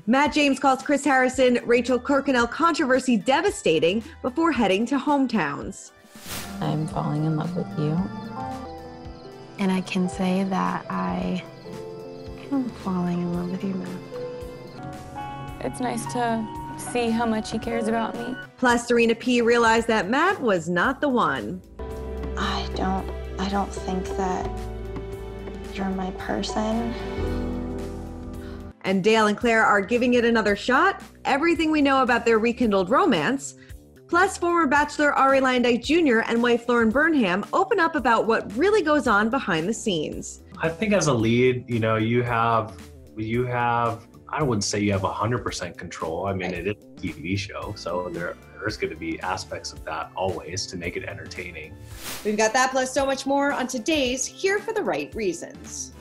Matt James calls Chris Harrison, Rachael Kirkconnell controversy devastating before heading to hometowns. I'm falling in love with you. And I can say that I am falling in love with you, Matt. It's nice to see how much he cares about me. Plus, Serena P realized that Matt was not the one. I don't think that you're my person. And Dale and Claire are giving it another shot. Everything we know about their rekindled romance. Plus, former Bachelor Arie Luyendyk Jr. and wife Lauren Burnham open up about what really goes on behind the scenes. I think as a lead, you have, I wouldn't say you have 100% control. I mean, it is a TV show, so there's going to be aspects of that always to make it entertaining. We've got that plus so much more on today's Here for the Right Reasons.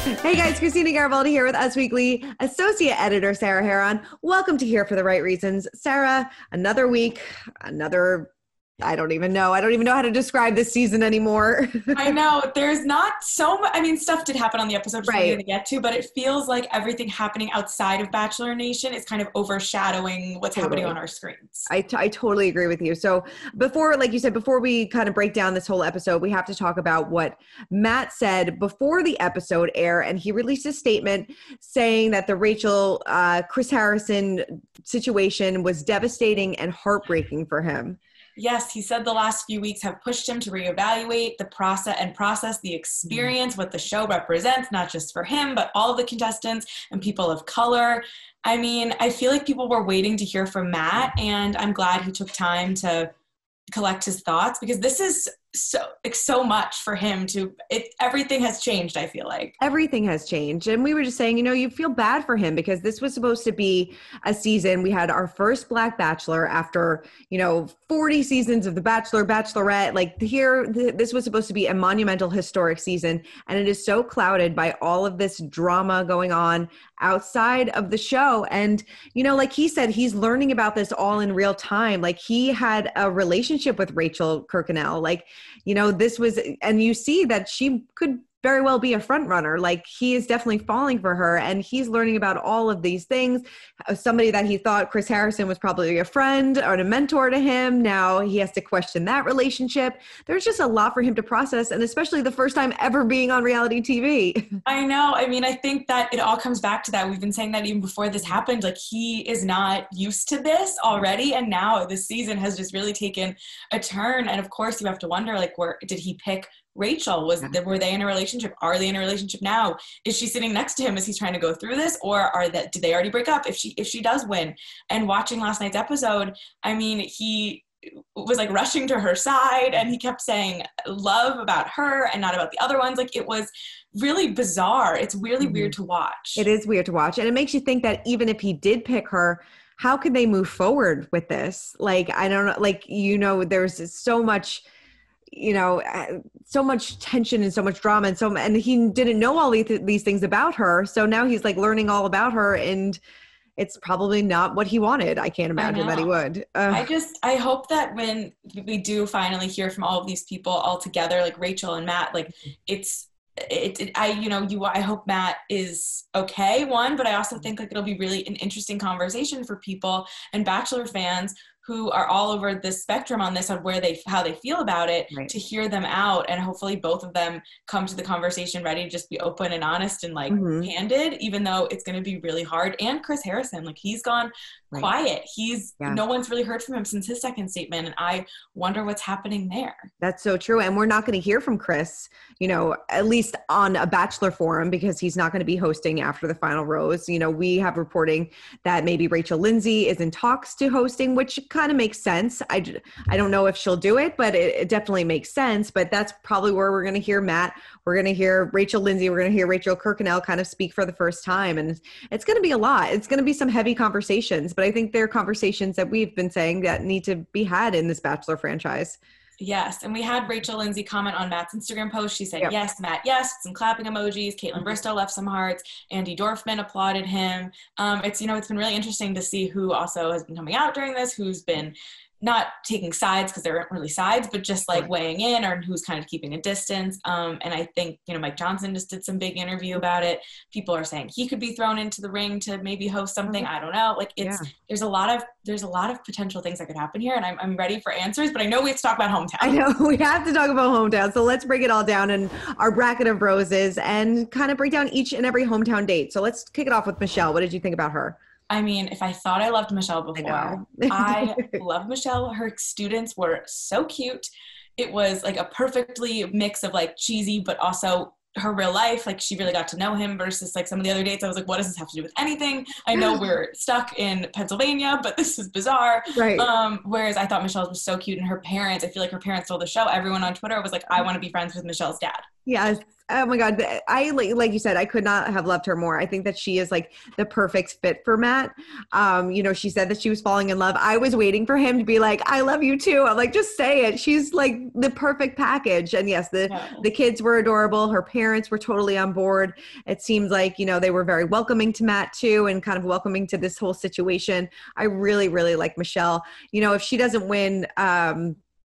Hey guys, Christina Garibaldi here with Us Weekly Associate Editor Sarah Heron. Welcome to Here for the Right Reasons. Sarah, another week, I don't even know how to describe this season anymore. I know. There's not so much. I mean, stuff did happen on the episode we're going to get to, but it feels like everything happening outside of Bachelor Nation is kind of overshadowing what's happening on our screens. I totally agree with you. So before, like you said, before we kind of break down this whole episode, we have to talk about what Matt said before the episode aired. And he released a statement saying that the Rachael, Chris Harrison situation was devastating and heartbreaking for him. Yes, he said the last few weeks have pushed him to reevaluate the process the experience, what the show represents, not just for him, but all of the contestants and people of color. I mean, I feel like people were waiting to hear from Matt, and I'm glad he took time to collect his thoughts, because this is so much for him everything has changed. I feel like everything has changed. And we were just saying, you feel bad for him because this was supposed to be a season. We had our first Black Bachelor after, 40 seasons of The Bachelor, Bachelorette. Like this was supposed to be a monumental, historic season. And it is so clouded by all of this drama going on outside of the show. And, like he said, he's learning about this all in real time. Like he had a relationship with Rachael Kirkconnell. Like, this was, and you see that she could very well be a front runner. Like he is definitely falling for her, and he's learning about all of these things. Somebody that he thought Chris Harrison was probably a friend or a mentor to him. Now he has to question that relationship. There's just a lot for him to process, and especially the first time ever being on reality TV. I know. I mean, I think that it all comes back to that. We've been saying that even before this happened. Like he is not used to this already, and now this season has just really taken a turn. And of course, you have to wonder, like, where did he pick Rachael? Were they in a relationship? Are they in a relationship now? Is she sitting next to him as he's trying to go through this, or did they already break up? If she does win. And watching last night's episode, I mean, he was like rushing to her side, and he kept saying love about her and not about the other ones. Like it was really bizarre. It's really weird to watch. It is weird to watch, and it makes you think that even if he did pick her, how could they move forward with this? Like I don't know. Like there's so much. So much tension and so much drama and he didn't know all these things about her. So now he's like learning all about her, and it's probably not what he wanted. I can't imagine that he would. I hope that when we do finally hear from all of these people all together, like Rachael and Matt, like I hope Matt is okay, but I also think like it'll be really an interesting conversation for people and Bachelor fans who are all over the spectrum on this, on how they feel about it, right, to hear them out. And hopefully both of them come to the conversation ready to just be open and honest and like candid, even though it's going to be really hard. And Chris Harrison, like he's gone quiet. No one's really heard from him since his second statement. And I wonder what's happening there. That's so true. And we're not going to hear from Chris, at least on a Bachelor forum, because he's not going to be hosting after the final rose. We have reporting that maybe Rachel Lindsay is in talks to hosting, which kind of makes sense. I don't know if she'll do it, but it definitely makes sense. But that's probably where we're going to hear Matt. We're going to hear Rachel Lindsay. We're going to hear Rachael Kirkconnell kind of speak for the first time. And it's going to be a lot. It's going to be some heavy conversations, but I think they're conversations that we've been saying that need to be had in this Bachelor franchise. Yes, and we had Rachel Lindsay comment on Matt's Instagram post. She said, yes, Matt, yes, some clapping emojis. Caitlin Bristow left some hearts. Andy Dorfman applauded him. It's been really interesting to see who also has been coming out during this, who's been not taking sides because there aren't really sides, but just like weighing in or who's kind of keeping a distance. And I think, Mike Johnson just did some big interview about it. People are saying he could be thrown into the ring to maybe host something. I don't know. Like there's a lot of potential things that could happen here, and I'm ready for answers, but I know we have to talk about hometown. I know we have to talk about hometown. So let's break it all down in our bracket of roses and kind of break down each and every hometown date. So let's kick it off with Michelle. What did you think about her? I mean, if I thought I loved Michelle before, I love Michelle. Her students were so cute. It was like a perfectly mix of like cheesy, but also her real life. Like she really got to know him versus like some of the other dates. I was like, what does this have to do with anything? I know we're stuck in Pennsylvania, but this is bizarre. Right. Whereas I thought Michelle's was so cute, and her parents, I feel like her parents stole the show. Everyone on Twitter was like, I want to be friends with Michelle's dad. Yes. Oh my God. Like you said, I could not have loved her more. I think that she is like the perfect fit for Matt. She said that she was falling in love. I was waiting for him to be like, I love you too. I'm like, just say it. She's like the perfect package. And yes, the kids were adorable. Her parents were totally on board. It seems like, they were very welcoming to Matt too, and kind of welcoming to this whole situation. I really, really like Michelle. If she doesn't win,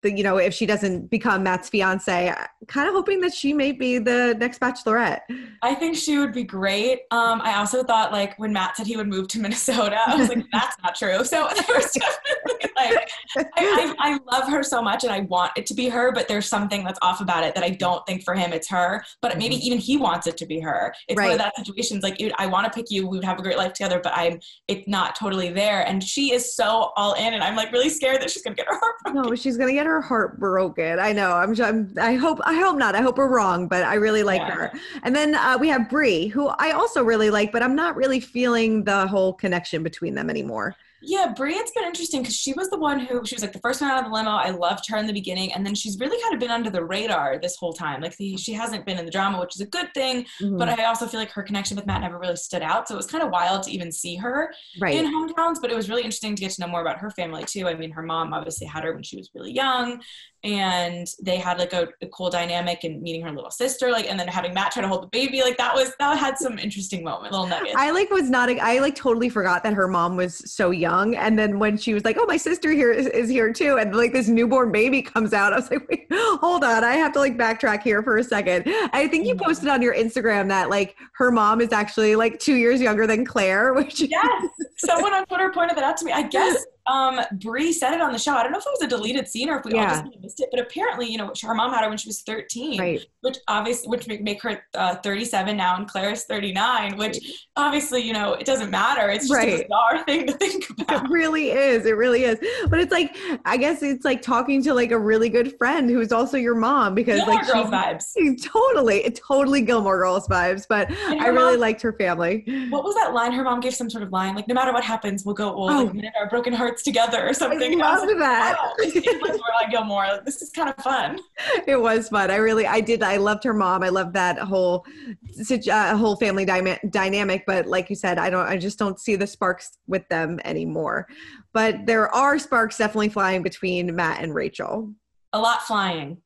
if she doesn't become Matt's fiance, kind of hoping that she may be the next Bachelorette. I think she would be great. I also thought like when Matt said he would move to Minnesota, I was like, that's not true. So there was definitely like, I love her so much and I want it to be her, but there's something that's off about it that I don't think for him it's her, but maybe even he wants it to be her. It's one of that situations like, I want to pick you, we would have a great life together, but it's not totally there. And she is so all in, and I'm like really scared that she's going to get her heart broken. No, she's going to get her heart broken. I know. I hope not. I hope we're wrong, but I really like her. And then we have Brie, who I also really like, but I'm not really feeling the whole connection between them anymore. Yeah, Brie, it's been interesting because she was the one she was like the first one out of the limo. I loved her in the beginning. And then she's really kind of been under the radar this whole time. Like she hasn't been in the drama, which is a good thing. Mm-hmm. But I also feel like her connection with Matt never really stood out. So it was kind of wild to even see her in hometowns. But it was really interesting to get to know more about her family too. I mean, her mom obviously had her when she was really young. And they had like a cool dynamic, and meeting her little sister, like, and then having Matt try to hold the baby, like that had some interesting little nuggets. I totally forgot that her mom was so young. And then when she was like, oh, my sister here is here too. And like this newborn baby comes out. I was like, wait, hold on. I have to like backtrack here for a second. I think you posted on your Instagram that like her mom is actually like 2 years younger than Claire, which yes. Someone on Twitter pointed that out to me. I guess Brie said it on the show. I don't know if it was a deleted scene or if we all just missed it, but apparently, her mom had her when she was 13, which make her 37 now, and Claire is 39, which obviously, it doesn't matter. It's just a bizarre thing to think about. It really is. It really is. But it's like, I guess it's like talking to like a really good friend who's also your mom, because Gilmore like Girls vibes. Totally Gilmore Girls vibes. But I really liked her family. What was that line? Her mom gave some sort of line, like, no matter what happens, we'll like knit our broken hearts together or something. I loved that. Wow, it seems like Lorelai Gilmore. Like, this is kind of fun. It was fun. I loved her mom. I loved that whole family dynamic. But like you said, I just don't see the sparks with them anymore. But there are sparks definitely flying between Matt and Rachael. A lot flying.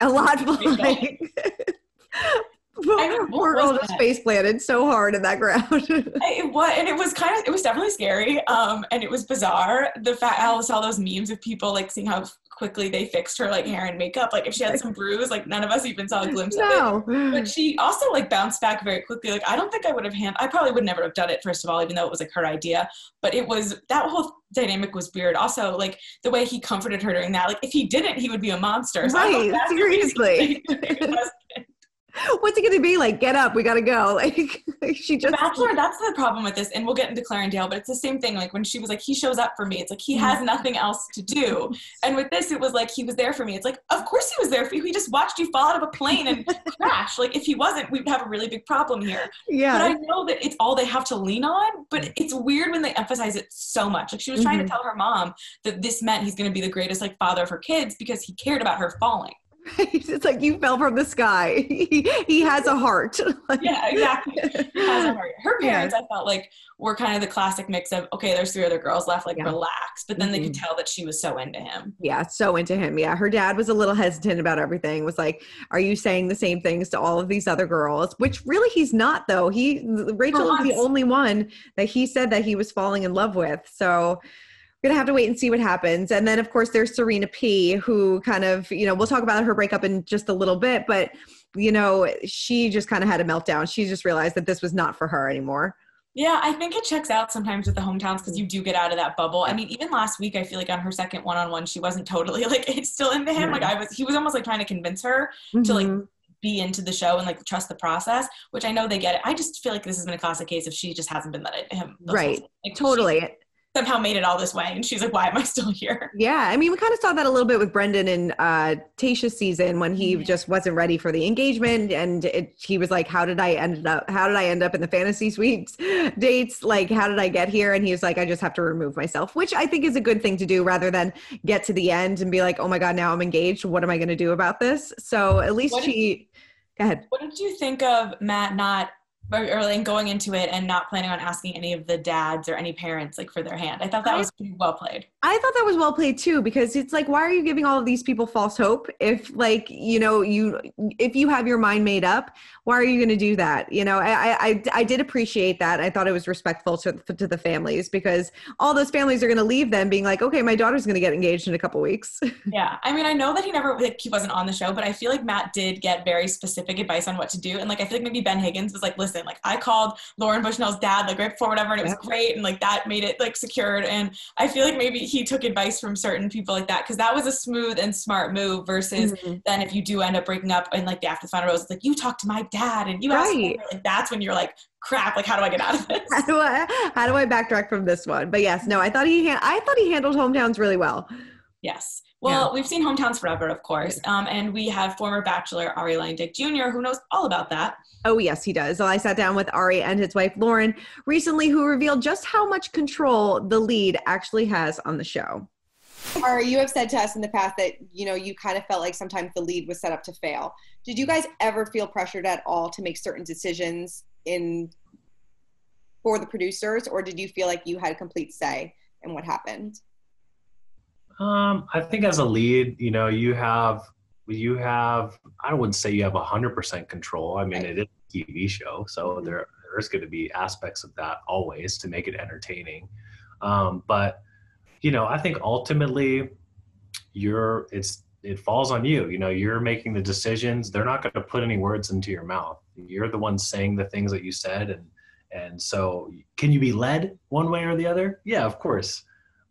Poor girl just face planted so hard in that ground. It was definitely scary. And it was bizarre. The fact I saw those memes of people like seeing how quickly they fixed her like hair and makeup. Like if she had some bruise, like none of us even saw a glimpse of it. But she also like bounced back very quickly. Like I don't think I probably would never have done it, first of all, even though it was like her idea. But that whole dynamic was weird. Also, like the way he comforted her during that. Like if he didn't, he would be a monster. So Seriously. What's it going to be like? Get up, we got to go. Like she just. Bachelor, that's the problem with this, and we'll get into Claire and Dale, but it's the same thing. Like when she was like, he shows up for me. It's like he has nothing else to do. And with this, it was like he was there for me. It's like, of course he was there for you. He just watched you fall out of a plane and crash. Like if he wasn't, we'd have a really big problem here. Yeah. But I know that it's all they have to lean on. But it's weird when they emphasize it so much. Like she was trying to tell her mom that this meant he's going to be the greatest like father of her kids because he cared about her falling. It's like you fell from the sky. He has a heart. Yeah, exactly. He has a heart. Her parents, I felt like, were kind of the classic mix of, okay, there's 3 other girls left, like relax. But then they could tell that she was so into him. Yeah, so into him. Yeah, her dad was a little hesitant about everything. Was like, are you saying the same things to all of these other girls? Which really he's not, though. Rachael is the only one that he said that he was falling in love with. So We're going to have to wait and see what happens. And then, of course, there's Serena P, who kind of, we'll talk about her breakup in just a little bit, but, she just kind of had a meltdown. She just realized that this was not for her anymore. Yeah, I think it checks out sometimes with the hometowns because you do get out of that bubble. I mean, even last week, I feel like on her second one-on-one, she wasn't totally still into him. Yeah. He was almost trying to convince her to be into the show and trust the process, which I know they get it. I just feel like this has been a classic case if she just hasn't been that into him. Right. Totally. Somehow made it all this way. And she's like, why am I still here? Yeah. I mean, we kind of saw that a little bit with Brendan in Tayshia's season when he just wasn't ready for the engagement. And he was like, how did I end up in the fantasy suites dates? Like, how did I get here? And he was like, I just have to remove myself, which I think is a good thing to do rather than get to the end and be like, oh my God, now I'm engaged. What am I going to do about this? So at least go ahead. What did you think of Matt not going into it and not planning on asking any of the dads or any parents for their hand? I thought that was pretty well played. I thought that was well played too, because it's like, why are you giving all of these people false hope? If if you have your mind made up, why are you going to do that? I did appreciate that. I thought it was respectful to the families, because all those families are going to leave them being like, okay, my daughter's going to get engaged in a couple weeks. Yeah. I mean, I know that he wasn't on the show, but I feel like Matt did get very specific advice on what to do. And I feel like maybe Ben Higgins was like, listen, I called Lauren Bushnell's dad right before whatever, and it was great. And that made it secured. And I feel like maybe he took advice from certain people like that, because that was a smooth and smart move versus then if you do end up breaking up and after the final rose, it's you talk to my dad and you ask him, that's when you're like, crap, how do I get out of this? How do I backtrack from this one? But yes, no, I thought he handled hometowns really well. Yes. Well, we've seen hometowns forever, of course. And we have former Bachelor Arie Luyendyk Jr., who knows all about that. Oh, yes, he does. So I sat down with Arie and his wife, Lauren, recently, who revealed just how much control the lead actually has on the show. Arie, you have said to us in the past that, you kind of felt like sometimes the lead was set up to fail. Did you guys ever feel pressured at all to make certain decisions for the producers, or did you feel like you had complete say in what happened? I think as a lead, you have, I wouldn't say you have 100% control. I mean, it is a TV show, so there's going to be aspects of that always to make it entertaining. But, I think ultimately it falls on you. You're making the decisions. They're not going to put any words into your mouth. You're the one saying the things that you said. And so can you be led one way or the other? Yeah, of course.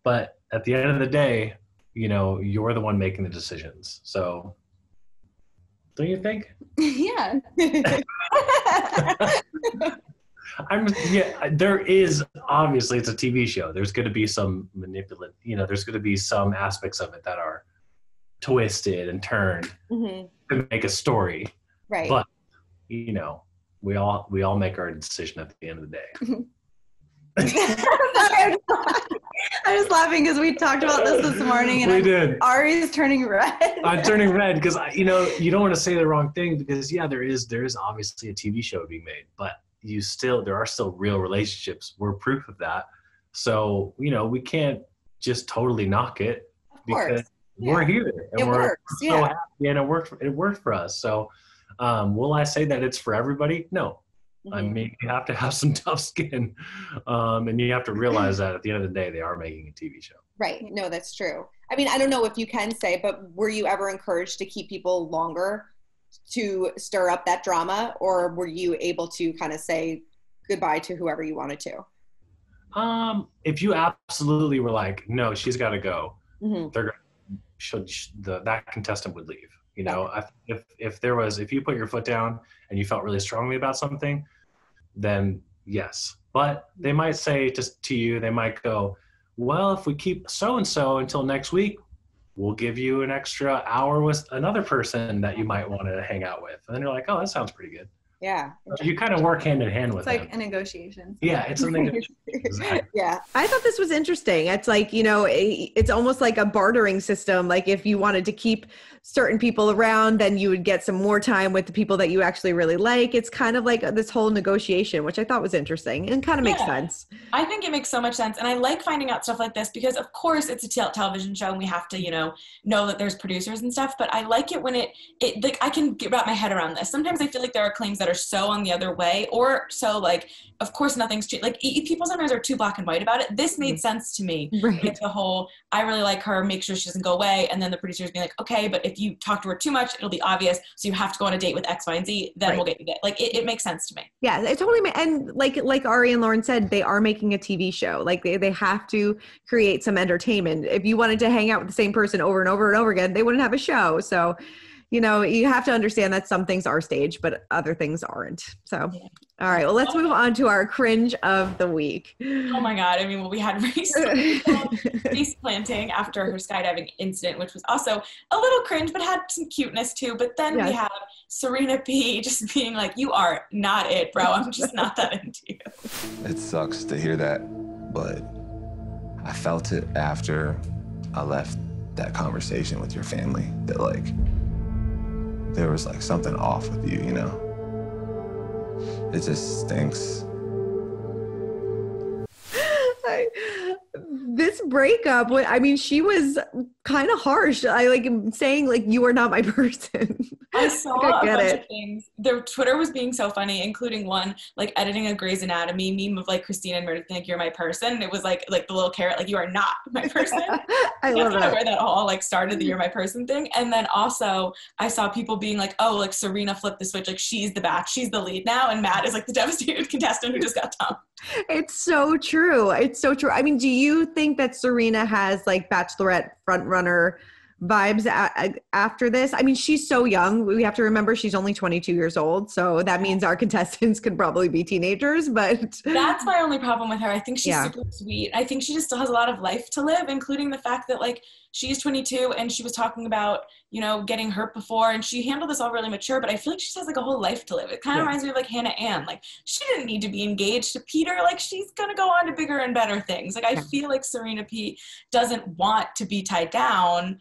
But at the end of the day, you're the one making the decisions. So don't you think? Yeah. There is, obviously it's a TV show. There's going to be some there's going to be some aspects of it that are twisted and turned to make a story. Right. But, we all make our decision at the end of the day. I was laughing because we talked about this morning, and we did. Arie's turning red. I'm turning red because you don't want to say the wrong thing, because there is obviously a TV show being made, but there are still real relationships. We're proof of that. So we can't just totally knock it, because we're here and we're so happy, and it worked for us. So will I say that it's for everybody? No. I mean, you have to have some tough skin, and you have to realize that at the end of the day, they are making a TV show. Right. No, that's true. I mean, I don't know if you can say, but were you ever encouraged to keep people longer to stir up that drama, or were you able to kind of say goodbye to whoever you wanted to? If you absolutely were like, no, she's got to go, that contestant would leave. If you put your foot down and you felt really strongly about something, then yes. But they might say to you, they might go, well, if we keep so-and-so until next week, we'll give you an extra hour with another person that you might want to hang out with. And then you're like, oh, that sounds pretty good. Yeah. You kind of work hand in hand with them. It's like a negotiation. Yeah, it's a negotiation. Exactly. Yeah. I thought this was interesting. It's it's almost like a bartering system. Like if you wanted to keep certain people around, then you would get some more time with the people that you actually really like. It's kind of like this whole negotiation, which I thought was interesting and kind of makes sense. I think it makes so much sense. And I like finding out stuff like this because, of course, it's a television show and we have to, know that there's producers and stuff. But I like it when it I can wrap my head around this. Sometimes I feel like there are claims that that are so on the other way, or so like, of course nothing's changed. Like people sometimes are too black and white about it. This made sense to me. Right. Like the whole, I really like her, make sure she doesn't go away. And then the producers being like, okay, but if you talk to her too much, it'll be obvious. So you have to go on a date with X, Y, and Z. Then we'll get you there. Like it makes sense to me. Yeah, it totally and like Ari and Lauren said, they are making a TV show. Like they have to create some entertainment. If you wanted to hang out with the same person over and over and over again, they wouldn't have a show. So, you know, you have to understand that some things are staged, but other things aren't. So, all right, well, let's move on to our cringe of the week. Oh my God. I mean, well, we had face planting after her skydiving incident, which was also a little cringe, but had some cuteness too. But then we have Serena P just being like, you are not it, bro. I'm just not that into you. It sucks to hear that, but I felt it after I left that conversation with your family, that like, there was like something off with you, you know? It just stinks. This breakup, I mean, she was kind of harsh. I like saying like, you are not my person. I saw a bunch of things. Their Twitter was being so funny, including one like editing a Grey's Anatomy meme of like Christina and Meredith like, you're my person. And it was like the little carrot, like, you are not my person. I love that. Where that all like started, the you're my person thing. And then also I saw people being like, oh, like Serena flipped the switch, like she's the batch, she's the lead now, and Matt is like the devastated contestant who just got dumped. It's so true. It's so true. I mean, do you think that Serena has like Bachelorette frontrunner vibes after this? I mean, she's so young. We have to remember she's only 22 years old. So that means our contestants could probably be teenagers, but that's my only problem with her. I think she's super sweet. I think she just still has a lot of life to live, including the fact that like she's 22 and she was talking about, you know, getting hurt before, and she handled this all really mature, but I feel like she has like a whole life to live. It kind of reminds me of like Hannah Ann. Like she didn't need to be engaged to Peter. Like she's going to go on to bigger and better things. Like I feel like Serena P doesn't want to be tied down.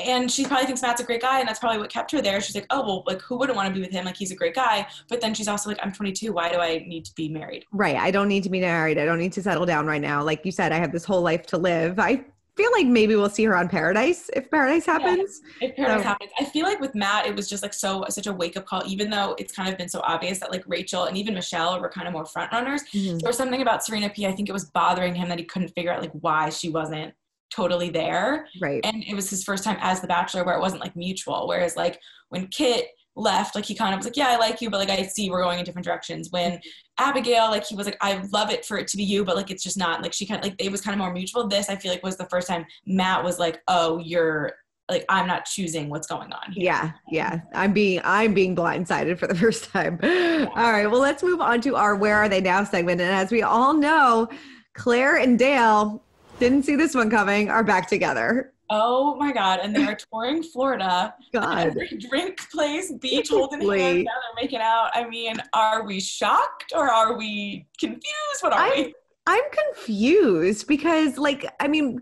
And she probably thinks Matt's a great guy, and that's probably what kept her there. She's like, oh, well, like, who wouldn't want to be with him? Like, he's a great guy. But then she's also like, I'm 22. Why do I need to be married? Right. I don't need to be married. I don't need to settle down right now. Like you said, I have this whole life to live. I feel like maybe we'll see her on Paradise if Paradise happens. Yeah, if Paradise happens. I feel like with Matt, it was just like such a wake-up call, even though it's kind of been so obvious that like Rachael and even Michelle were kind of more front runners. Mm-hmm. There was something about Serena P. I think it was bothering him that he couldn't figure out like why she wasn't totally there. Right. And it was his first time as the Bachelor where it wasn't like mutual. Whereas like when Kit left, like he kind of was like, yeah, I like you, but like I see we're going in different directions. When Abigail, like he was like, I love it for it to be you, but like it's just not. Like she kind of like, it was kind of more mutual. This I feel like was the first time Matt was like, oh, you're like, I'm not choosing what's going on here. Yeah. I'm being blindsided for the first time. Yeah. All right. Well, let's move on to our Where Are They Now segment. And as we all know, Claire and Dale, didn't see this one coming, are back together. Oh my God. And they're touring Florida. God. Every drink place, beach, holding hands, now they're making out. I mean, are we shocked or are we confused? What are we? I'm confused because like, I mean,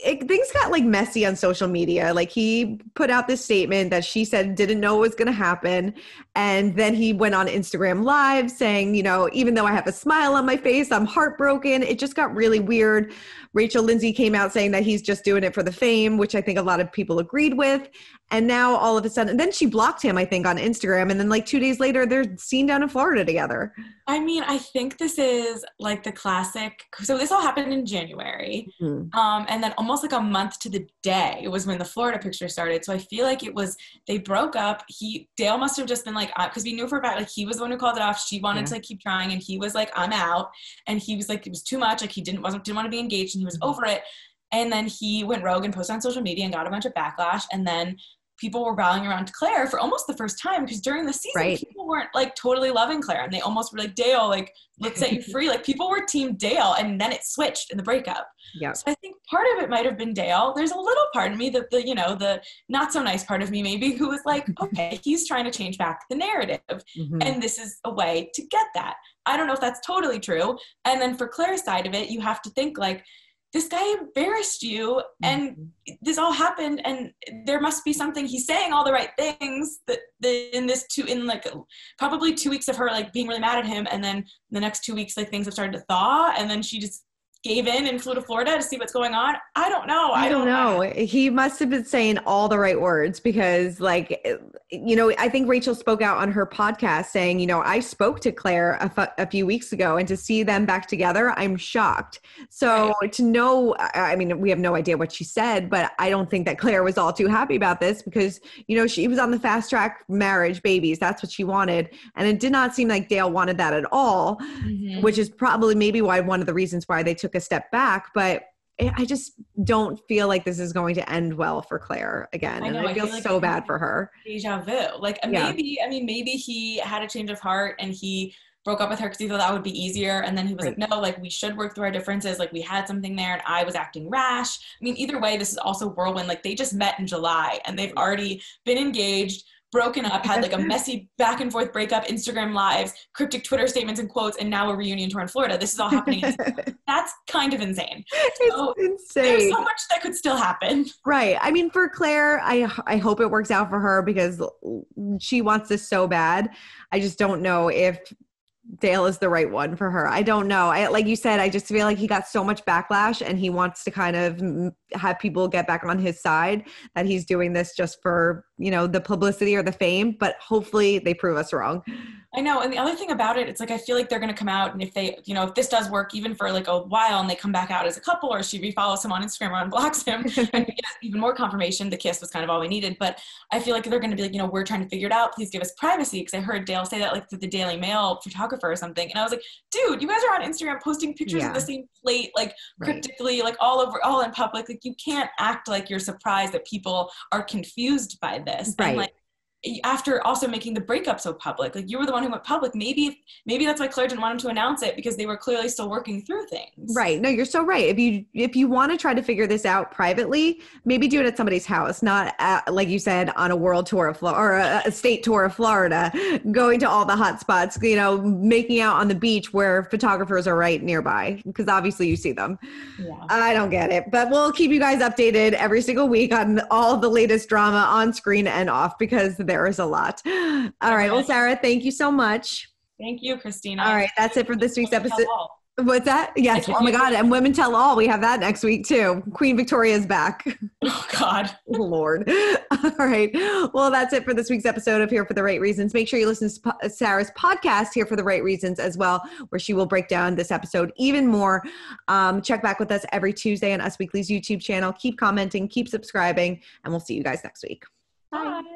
things got like messy on social media. Like he put out this statement that she said didn't know what was going to happen. And then he went on Instagram Live saying, you know, even though I have a smile on my face, I'm heartbroken. It just got really weird. Rachael Lindsay came out saying that he's just doing it for the fame, which I think a lot of people agreed with. And now all of a sudden, then she blocked him, I think, on Instagram. And then like 2 days later, they're seen down in Florida together. I mean, I think this is like the classic. So this all happened in January. Mm-hmm. And then almost like a month to the day, it was when the Florida picture started. So I feel like it was, they broke up. Dale must have just been like, because we knew for a fact, like he was the one who called it off. She wanted to like keep trying. And he was like, I'm out. And he was like, it was too much. Like he didn't want to be engaged and he was over it. And then he went rogue and posted on social media and got a bunch of backlash. And then people were rallying around Claire for almost the first time, because during the season, people weren't like totally loving Claire, and they almost were like, Dale, like, let's set you free. Like people were team Dale, and then it switched in the breakup. Yeah. So I think part of it might have been Dale. There's a little part of me that the not so nice part of me maybe, who was like, okay, he's trying to change back the narrative. Mm-hmm. And this is a way to get that. I don't know if that's totally true. And then for Claire's side of it, you have to think like, this guy embarrassed you, and this all happened, and there must be something. He's saying all the right things that in like probably 2 weeks of her like being really mad at him, and then the next 2 weeks like things have started to thaw, and then she just gave in and flew to Florida to see what's going on. I don't know. I don't know. He must have been saying all the right words because, like, you know, I think Rachael spoke out on her podcast saying, you know, I spoke to Claire a few weeks ago, and to see them back together, I'm shocked. So to know, I mean, we have no idea what she said, but I don't think that Claire was all too happy about this because, you know, she was on the fast track marriage, babies. That's what she wanted. And it did not seem like Dale wanted that at all, which is probably maybe why one of the reasons why they took a step back. But I just don't feel like this is going to end well for Claire again. And I feel like so bad for her. Deja vu. Like maybe he had a change of heart and he broke up with her because he thought that would be easier. And then he was like, no, like we should work through our differences. Like we had something there and I was acting rash. I mean, either way, this is also whirlwind. Like they just met in July and they've already been engaged, broken up, had like a messy back and forth breakup, Instagram lives, cryptic Twitter statements and quotes, and now a reunion tour in Florida. This is all happening. That's kind of insane. So it's insane. There's so much that could still happen. Right. I mean, for Claire, I hope it works out for her because she wants this so bad. I just don't know if Dale is the right one for her. I don't know. Like you said, I just feel like he got so much backlash and he wants to kind of have people get back on his side, that he's doing this just for, you know, the publicity or the fame, but hopefully they prove us wrong. I know. And the other thing about it, it's like, I feel like they're going to come out, and if they, you know, if this does work even for like a while and they come back out as a couple, or she refollows him on Instagram or unblocks him and we get even more confirmation, the kiss was kind of all we needed. But I feel like they're going to be like, you know, we're trying to figure it out. Please give us privacy. Because I heard Dale say that like to the Daily Mail photographer or something. And I was like, dude, you guys are on Instagram posting pictures of the same plate, like cryptically, like all over, all in public. Like you can't act like you're surprised that people are confused by this. Right. And like, after also making the breakup so public, like you were the one who went public. Maybe that's why Claire didn't want him to announce it, because they were clearly still working through things. Right. No, you're so right. If you want to try to figure this out privately, maybe do it at somebody's house, not like you said, on a world tour of Florida or a state tour of Florida, going to all the hot spots, you know, making out on the beach where photographers are right nearby, because obviously you see them. Yeah. I don't get it, but we'll keep you guys updated every single week on all the latest drama on screen and off, because there is a lot. All right. Well, Sarah, thank you so much. Thank you, Christina. All right. That's it for this week's episode. What's that? Yes. Oh my God. And Women Tell All. We have that next week too. Queen Victoria's back. Oh God. Lord. All right. Well, that's it for this week's episode of Here for the Right Reasons. Make sure you listen to Sarah's podcast, Here for the Right Reasons, as well, where she will break down this episode even more. Check back with us every Tuesday on Us Weekly's YouTube channel. Keep commenting, keep subscribing, and we'll see you guys next week. Bye.